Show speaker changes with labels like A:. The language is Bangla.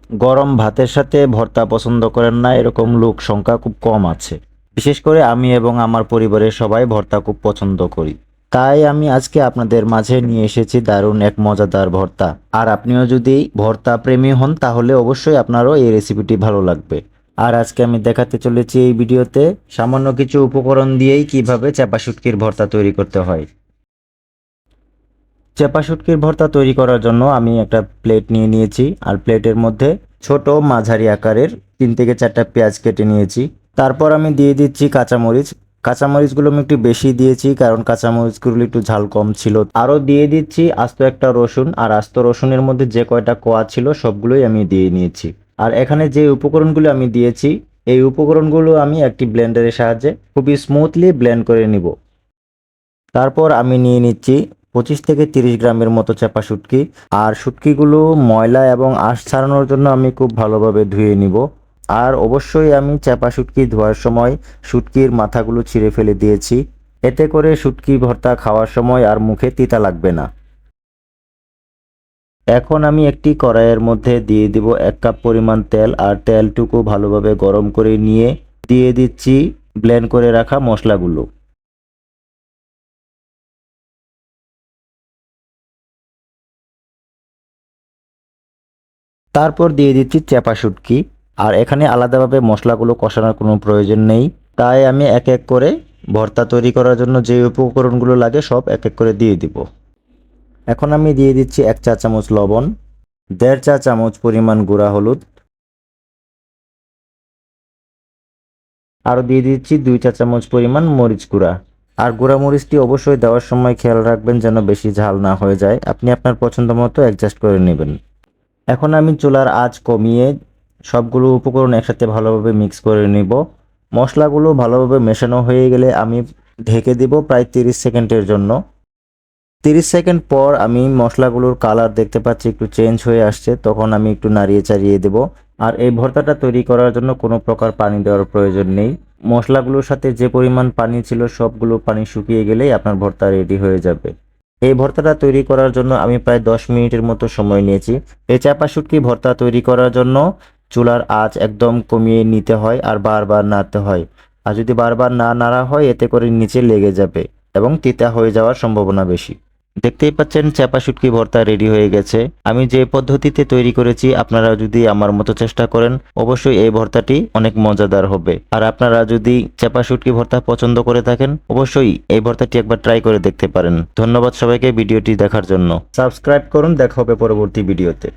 A: গরম ভাতের সাথে ভর্তা পছন্দ করেন না এরকম লোক সংখ্যা খুব কম আছে। বিশেষ করে আমি এবং আমার পরিবারের সবাই ভর্তা খুব পছন্দ করি। তাই আমি আজকে আপনাদের মাঝে নিয়ে এসেছি দারুণ এক মজাদার ভর্তা। আর আপনিও যদি ভর্তা প্রেমী হন তাহলে অবশ্যই আপনারও এই রেসিপিটি ভালো লাগবে। আর আজকে আমি দেখাতে চলেছি এই ভিডিওতে সামান্য কিছু উপকরণ দিয়েই কিভাবে চাপা শুটকির ভর্তা তৈরি করতে হয়। চাপা শুটকির ভর্তা তৈরি করার জন্য আমি একটা প্লেট নিয়ে নিয়েছি, আর প্লেটের মধ্যে ছোট মাঝারি আকারের 3 থেকে 4টা পেঁয়াজ কেটে নিয়েছি। তারপর আমি দিয়ে দিচ্ছি কাঁচামরিচ। কাঁচামরিচগুলো আমি একটু বেশি দিয়েছি কারণ কাঁচামরিচগুলো একটু ঝাল কম ছিল। আরও দিয়ে দিচ্ছি আস্ত একটা রসুন, আর আস্ত রসুনের মধ্যে যে কয়টা কোয়া ছিল সবগুলোই আমি দিয়ে নিয়েছি। আর এখানে যে উপকরণগুলো আমি দিয়েছি এই উপকরণগুলো আমি একটি ব্লেন্ডারের সাহায্যে খুবই স্মুথলি ব্লেন্ড করে নিব। তারপর আমি নিয়ে নিচ্ছি 25 থেকে 30 গ্রামের মতো চাপা শুটকি। আর শুটকিগুলো ময়লা এবং আঁশ ছাড়ানোর জন্য আমি খুব ভালোভাবে ধুয়ে নিব। আর অবশ্যই আমি চাপা শুটকি ধোয়ার সময় শুটকির মাথাগুলো ছিঁড়ে ফেলে দিয়েছি। এতে করে শুটকি ভর্তা খাওয়ার সময় আর মুখে তিতা লাগবে না। এখন আমি একটি কড়াইয়ের মধ্যে দিয়ে দিব 1 কাপ পরিমাণ তেল, আর তেলটুকু ভালোভাবে গরম করে নিয়ে দিয়ে দিচ্ছি ব্লেন্ড করে রাখা মশলাগুলো। তারপর দিয়ে দিচ্ছি চাপা শুটকি। আর এখানে আলাদাভাবে মশলাগুলো কষানোর কোনো প্রয়োজন নেই। তাই আমি এক এক করে ভর্তা তৈরি করার জন্য যে উপকরণগুলো লাগে সব এক এক করে দিয়ে দিব। এখন আমি দিয়ে দিচ্ছি 1 চা চামচ লবণ, 1.5 চা চামচ পরিমাণ গুঁড়া হলুদ, আরও দিয়ে দিচ্ছি 2 চা চামচ পরিমাণ মরিচ গুঁড়া। আর গুঁড়া মরিচটি অবশ্যই দেওয়ার সময় খেয়াল রাখবেন যেন বেশি ঝাল না হয়ে যায়। আপনি আপনার পছন্দ মতো অ্যাডজাস্ট করে নেবেন। এখন আমি চুলার আঁচ কমিয়ে সবগুলো উপকরণ একসাথে ভালোভাবে মিক্স করে নিব। মশলাগুলো ভালোভাবে মেশানো হয়ে গেলে আমি ঢেকে দিব প্রায় 30 সেকেন্ডের জন্য। 30 সেকেন্ড পর আমি মশলাগুলোর কালার দেখতে পাচ্ছি একটু চেঞ্জ হয়ে আসছে, তখন আমি একটু নাড়িয়ে চাড়িয়ে দেব। আর এই ভর্তাটা তৈরি করার জন্য কোনো প্রকার পানি দেওয়ার প্রয়োজন নেই। মশলাগুলোর সাথে যে পরিমাণ পানি ছিল সবগুলো পানি শুকিয়ে গেলেই আপনার ভর্তা রেডি হয়ে যাবে। এই ভর্তাটা তৈরি করার জন্য আমি প্রায় 10 মিনিটের মতো সময় নিয়েছি। এই চাপা শুটকি ভর্তা তৈরি করার জন্য চুলার আঁচ একদম কমিয়ে নিতে হয় আর বারবার নাড়তে হয়। আর যদি বারবার না নাড়া হয় এতে করে নিচে লেগে যাবে এবং তিতা হয়ে যাওয়ার সম্ভাবনা বেশি। দেখতেই পাচ্ছেন চাপা শুটকি ভর্তা রেডি হয়ে গেছে। আমি যে পদ্ধতিতে তৈরি করেছি আপনারা যদি আমার মতো চেষ্টা করেন অবশ্যই এই ভর্তাটি অনেক মজাদার হবে। আর আপনারা যদি চাপা শুটকি ভর্তা পছন্দ করে থাকেন অবশ্যই এই ভর্তাটি একবার ট্রাই করে দেখতে পারেন। ধন্যবাদ সবাইকে ভিডিওটি দেখার জন্য। সাবস্ক্রাইব করুন, দেখা হবে পরবর্তী ভিডিওতে।